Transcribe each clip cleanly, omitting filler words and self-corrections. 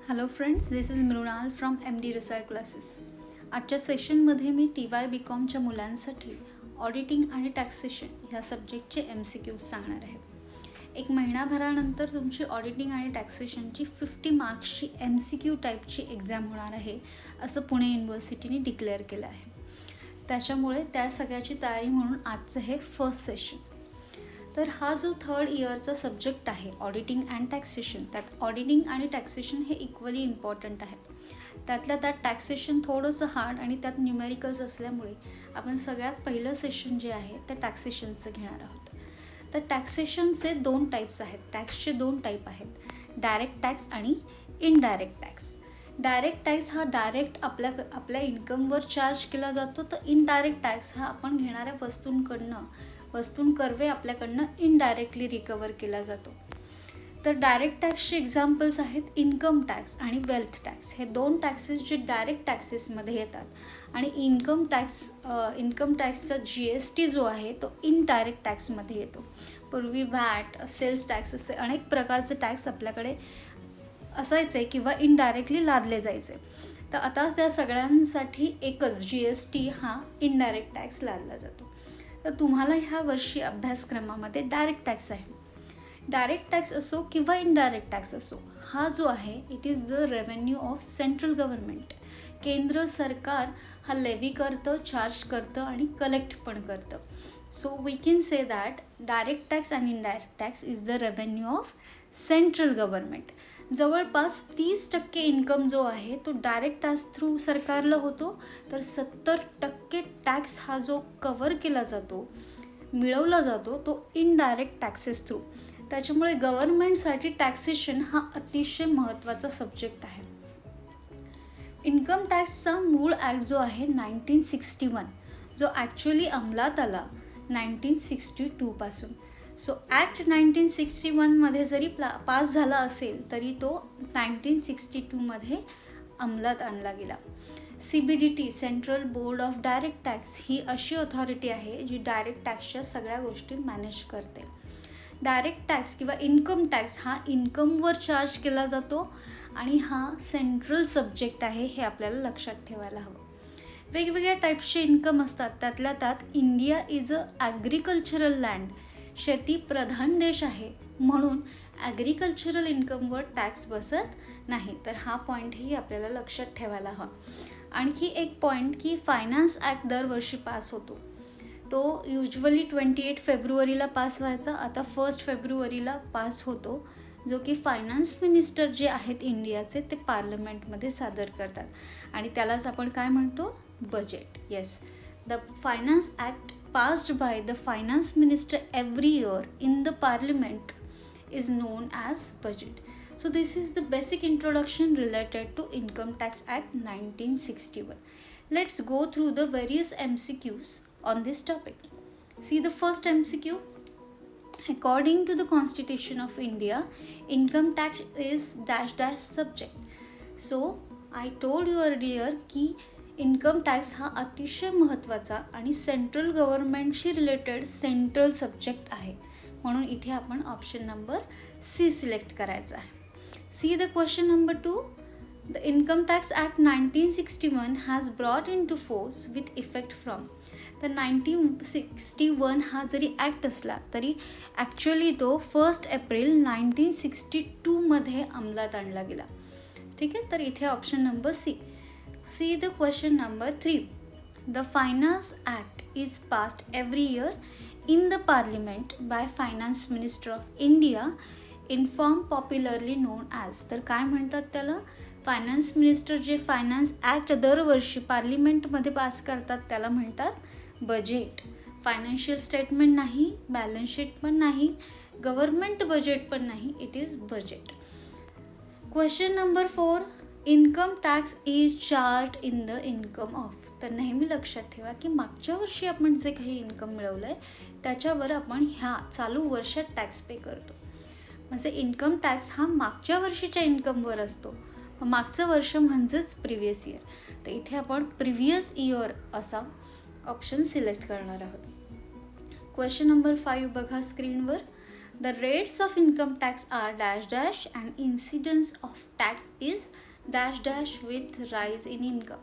Hello friends, this is Mrunal from MD research classes. आजच्या सेशनमध्ये मी TY BComच्या मुलांसाठी ऑडिटिंग आणि टॅक्सेशन ह्या सब्जेक्टचे MCQs सांगणार आहे. एक महिनाभरानंतर तुमची ऑडिटिंग आणि टॅक्सेशनची 50 मार्क्सची MCQ टाईपची एक्झाम होणार आहे असं पुणे युनिव्हर्सिटीने डिक्लेअर केलं आहे. त्याच्यामुळे त्या सगळ्याची तयारी म्हणून आजचं हे फर्स्ट सेशन. तर हा जो थर्ड इयरचा सब्जेक्ट आहे ऑडिटिंग अँड टॅक्सेशन, त्यात ऑडिटिंग आणि टॅक्सेशन हे इक्वली इम्पॉर्टंट आहे. त्यातल्या त्यात टॅक्सेशन थोडंसं हार्ड आणि त्यात न्यूमेरिकल्स असल्यामुळे आपण सगळ्यात पहिलं सेशन जे आहे ते टॅक्सेशनचं घेणार आहोत. तर टॅक्सेशनचे दोन टाईप्स आहेत, टॅक्सचे दोन टाईप आहेत, डायरेक्ट टॅक्स आणि इनडायरेक्ट टॅक्स. डायरेक्ट टॅक्स हा डायरेक्ट आपल्या इन्कमवर चार्ज केला जातो, तर इनडायरेक्ट टॅक्स हा आपण घेणाऱ्या वस्तूंकरवे आपल्याकडनं इनडायरेक्टली रिकवर केला जातो. तर डायरेक्ट टॅक्सचे एक्झाम्पल्स आहेत इन्कम टॅक्स आणि वेल्थ टॅक्स. हे दोन टॅक्सेस जे डायरेक्ट टॅक्सेसमध्ये येतात आणि इन्कम टॅक्सचा GST जो आहे तो इनडायरेक्ट टॅक्समध्ये येतो. पूर्वी VAT, सेल्स टॅक्स असे अनेक प्रकारचे टॅक्स आपल्याकडे असायचे किंवा इनडायरेक्टली लादले जायचे. तर आता त्या सगळ्यांसाठी एकच GST हा इनडायरेक्ट टॅक्स लादला जातो. तर तुम्हाला ह्या वर्षी अभ्यासक्रमामध्ये डायरेक्ट टॅक्स आहे. डायरेक्ट टॅक्स असो किंवा इनडायरेक्ट टॅक्स असो, हा जो आहे it is the revenue of central government. केंद्र सरकार हा लेव्ही करतं, चार्ज करतं आणि कलेक्ट पण करतं. So we can say that direct tax आणि indirect tax is the revenue of central government. जवळपास 30% इन्कम जो आहे तो डायरेक्ट टॅक्स थ्रू सरकारला होतो, तर 70% टॅक्स हा जो कव्हर केला जातो, मिळवला जातो, तो इनडायरेक्ट टॅक्सेस थ्रू. त्याच्यामुळे गव्हर्नमेंटसाठी टॅक्सेशन हा अतिशय महत्त्वाचा सब्जेक्ट आहे. इन्कम टॅक्सचा मूळ ॲक्ट जो आहे 1961, जो ॲक्च्युली अंमलात आला 1962 पासून. सो ॲक्ट 1961मध्ये जरी पास झाला असेल तरी तो 1962मध्ये अंमलात आणला गेला. CBDT, central board of direct tax, ही अशी ऑथॉरिटी आहे जी डायरेक्ट टॅक्सच्या सगळ्या गोष्टी मॅनेज करते. डायरेक्ट टॅक्स किंवा इन्कम टॅक्स हा इन्कमवर चार्ज केला जातो आणि हा सेंट्रल सब्जेक्ट आहे, हे आपल्याला लक्षात ठेवायला हवं. वेगवेगळ्या टाईप्सचे इन्कम असतात, त्यातल्या त्यात India is a agricultural land, शेतीप्रधान देश आहे, म्हणून ॲग्रिकल्चरल इन्कमवर टॅक्स बसत नाही. तर हा पॉईंटही आपल्याला लक्षात ठेवायला हवा. आणखी एक पॉईंट की फायनान्स ॲक्ट दरवर्षी पास होतो. तो युजली 28 फेब्रुवारीला पास व्हायचा, आता 1 फेब्रुवारीला पास होतो, जो की फायनान्स मिनिस्टर जे आहेत इंडियाचे ते पार्लमेंटमध्ये सादर करतात आणि त्यालाच आपण काय म्हणतो, budget. Yes, the finance act passed by the finance minister every year in the parliament is known as budget. So this is the basic introduction related to Income Tax Act 1961. Let's go through the various MCQs on this topic. See the first MCQ. According to the Constitution of India, income tax is dash subject. So I told you earlier की income tax हा अतिशय महत्त्वाचा आणि central गव्हर्नमेंटशी related central subject आहे, म्हणून इथे आपण option number C select करायचा आहे. See the question number 2. The income tax act 1961 has brought into force with effect from. तर 1961 हा जरी ॲक्ट असला तरी ॲक्च्युअली तो 1 एप्रिल 1962मध्ये अंमलात आणला गेला. ठीक आहे, तर इथे option number C. See the question number 3. The Finance Act is passed every year in the Parliament by Finance Minister of India in form popularly known as. तर काय म्हणतात त्याला, फायनान्स मिनिस्टर जे फायनान्स ॲक्ट दरवर्षी पार्लिमेंटमध्ये pass करतात त्याला म्हणतात budget. Financial statement नाही, बॅलन्स शीट पण नाही, गव्हर्नमेंट बजेट पण नाही, it is budget. Question number 4. Income tax is charge in the income of. तर नेहमी लक्षात ठेवा की मागच्या वर्षी आपण जे काही इन्कम मिळवलं आहे त्याच्यावर आपण ह्या चालू वर्षात टॅक्स पे करतो. म्हणजे इन्कम टॅक्स हा मागच्या वर्षीच्या इन्कमवर असतो. मागचं वर्ष म्हणजेच प्रिव्हियस इयर. तर इथे आपण प्रिव्हियस इयर असा ऑप्शन सिलेक्ट करणार आहोत. क्वेश्चन नंबर 5 बघा स्क्रीनवर. The rates of income tax are dash dash and incidence of tax is dash dash with rise in income.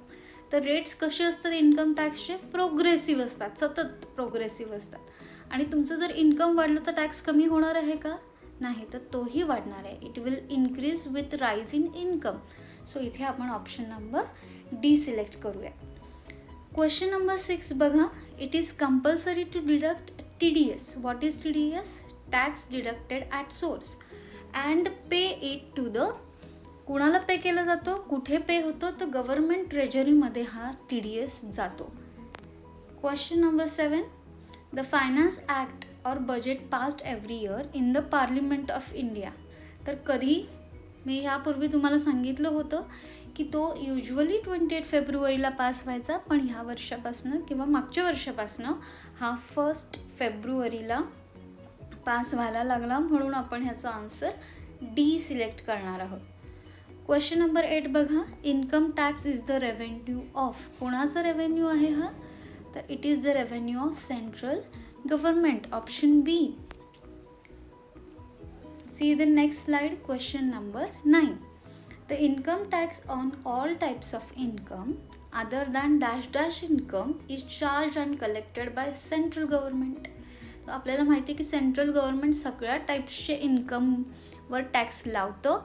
तर रेट्स कसे असतात इन्कम टॅक्सचे? प्रोग्रेसिव्ह असतात, सतत प्रोग्रेसिव्ह असतात. आणि तुमचं जर इन्कम वाढलं तर टॅक्स कमी होणार आहे का? नाही, तर तोही वाढणार आहे. It will increase with rise in income. So इथे आपण ऑप्शन नंबर डी सिलेक्ट करूया. क्वेश्चन नंबर 6 बघा. It is compulsory to deduct TDS. What is TDS? Tax deducted at source and pay it to the. कुणाला pay केला जातो? कुठे पे होतो? तर गव्हर्नमेंट ट्रेजरीमध्ये हा TDS जातो. Question number 7. The finance act और budget passed every year in the parliament of India. तर कधी? मी ह्यापूर्वी तुम्हाला सांगितलं होतं की तो युजली 28 फेब्रुवारीला पास व्हायचा, पण ह्या वर्षापासनं किंवा मागच्या वर्षापासनं हा 1 फेब्रुवारीला पास व्हायला लागला, म्हणून आपण ह्याचा आन्सर डी सिलेक्ट करणार आहोत. क्वेश्चन नंबर 8 बघा. Income tax is the revenue of. कोणाचा रेव्हेन्यू आहे हा? तर it is the revenue of central government. Option B. See the next slide. Question number 9. The income tax on all types of income other than dash dash income is charged and collected by central government. तर आपल्याला माहिती आहे की central government सगळ्या टाईप्सचे इन्कमवर tax लावतं,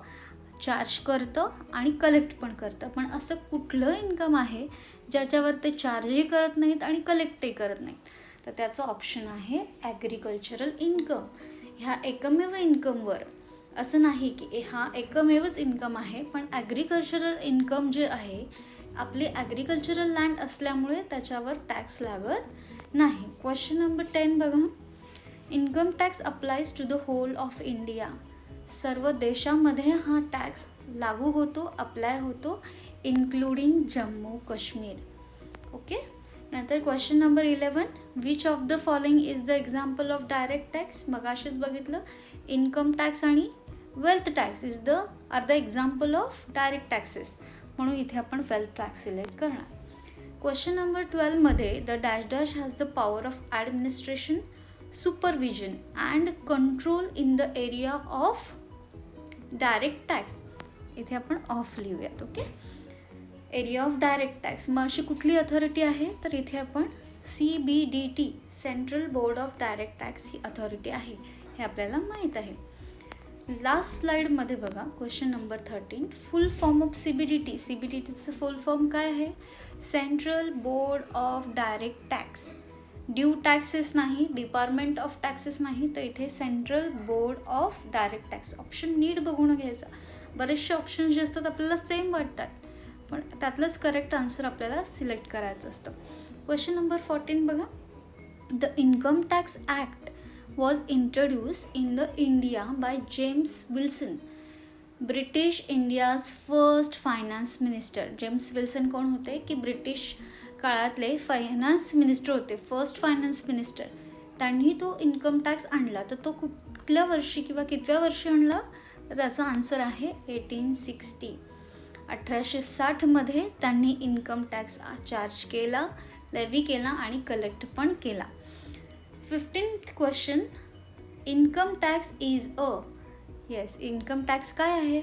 charge करतं आणि collect पण करतं. पण असं कुठलं इन्कम आहे ज्याच्यावर ते चार्जही करत नाहीत आणि कलेक्टही करत नाहीत? तर त्याचं ऑप्शन आहे ॲग्रिकल्चरल इन्कम. ह्या एकमेव इन्कमवर असं नाही की हा एकमेवच इन्कम आहे, पण ॲग्रिकल्चरल इन्कम जे आहे, आपली ॲग्रिकल्चरल लँड असल्यामुळे त्याच्यावर टॅक्स लागत नाही. क्वेश्चन नंबर 10 बघा. Income tax applies to the whole of India. सर्व देशामध्ये हा टॅक्स लागू होतो, अप्लाय होतो, इन्क्लुडिंग जम्मू काश्मीर. ओके. नंतर question number 11. Which of the following is the example of direct tax. मगाशीच बघितलं इन्कम टॅक्स आणि wealth tax are the example of direct taxes, म्हणून इथे आपण वेल्थ टॅक्स सिलेक्ट करणार. क्वेश्चन नंबर 12 मध्ये the dash dash has the power of administration, supervision and control in the area of direct tax. इथे आपण of लिहूयात. Okay. Area of direct tax मग अशी कुठली अथॉरिटी आहे? तर इथे आपण CBDT, central board of direct tax ही अथॉरिटी आहे, हे आपल्याला माहीत आहे. लास्ट स्लाइडमध्ये बघा. Question number 13. Full form of CBDT. CBDTचं फुल फॉर्म काय आहे? Central board of direct tax. Due taxes नाही, डिपार्टमेंट ऑफ टॅक्सेस नाही, तर इथे central board of direct tax. Option नीट बघून घ्यायचा. बरेचसे ऑप्शन जे असतात आपल्याला सेम वाटतात, पण त्यातलंच करेक्ट आन्सर आपल्याला सिलेक्ट करायचं असतं. क्वेश्चन नंबर 14 बघा. The income tax act was introduced in the India by James Wilson, British India's first finance minister. James Wilson कोण होते? की ब्रिटिश काळातले फायनान्स मिनिस्टर होते, फर्स्ट फायनान्स मिनिस्टर. त्यांनी तो इन्कम टॅक्स आणला. तर तो कुठल्या वर्षी किंवा कितव्या वर्षी आणला? तर त्याचा आन्सर आहे 1860. 1860मध्ये त्यांनी इन्कम टॅक्स चार्ज केला, लेव्ही केला आणि कलेक्ट पण केला. 15th question. Income tax is a. Yes, income tax काय आहे?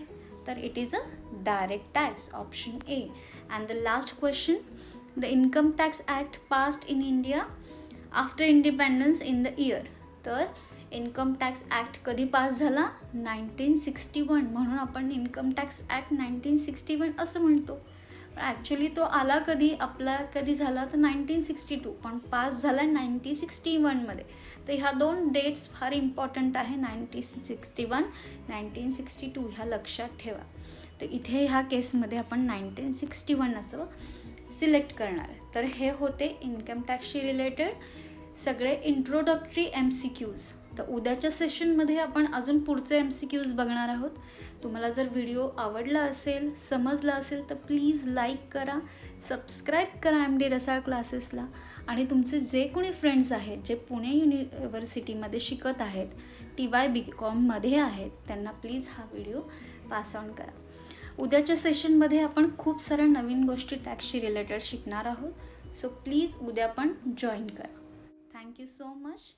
तर it is a direct tax. Option A. And the last question. The income tax act passed in India after independence in the year. तर income tax act कधी pass झाला? 1961. म्हणून आपण income tax act 1961 असं म्हणतो. पण ॲक्च्युली तो आला कधी, आपला कधी झाला? तर 1962, पण पास झाला 1961मध्ये. तर ह्या 2 डेट्स फार इम्पॉर्टंट आहे. 1961, 1962 ह्या लक्षात ठेवा. तर इथे ह्या केसमध्ये आपण 1961 असं सिलेक्ट करणार आहे. तर हे होते इन्कम टॅक्सशी रिलेटेड सगळे इंट्रोडक्टरी MCQs. तर उद्याच्या सेशनमध्ये आपण अजून पुढचे MCQs बघणार आहोत. तुम्हाला जर व्हिडिओ आवडला असेल, समजला असेल तर प्लीज लाईक करा, सबस्क्राईब करा MD रसाळ क्लासेसला. आणि तुमचे जे कोणी फ्रेंड्स आहेत जे पुणे युनिव्हर्सिटीमध्ये शिकत आहेत, TY.BComमध्ये आहेत, त्यांना प्लीज हा व्हिडिओ पास ऑन करा. उद्याच्या सेशनमध्ये आपण खूप साऱ्या नवीन गोष्टी टॅक्सशी रिलेटेड शिकणार आहोत. सो प्लीज उद्या पण जॉईन करा. Thank you so much.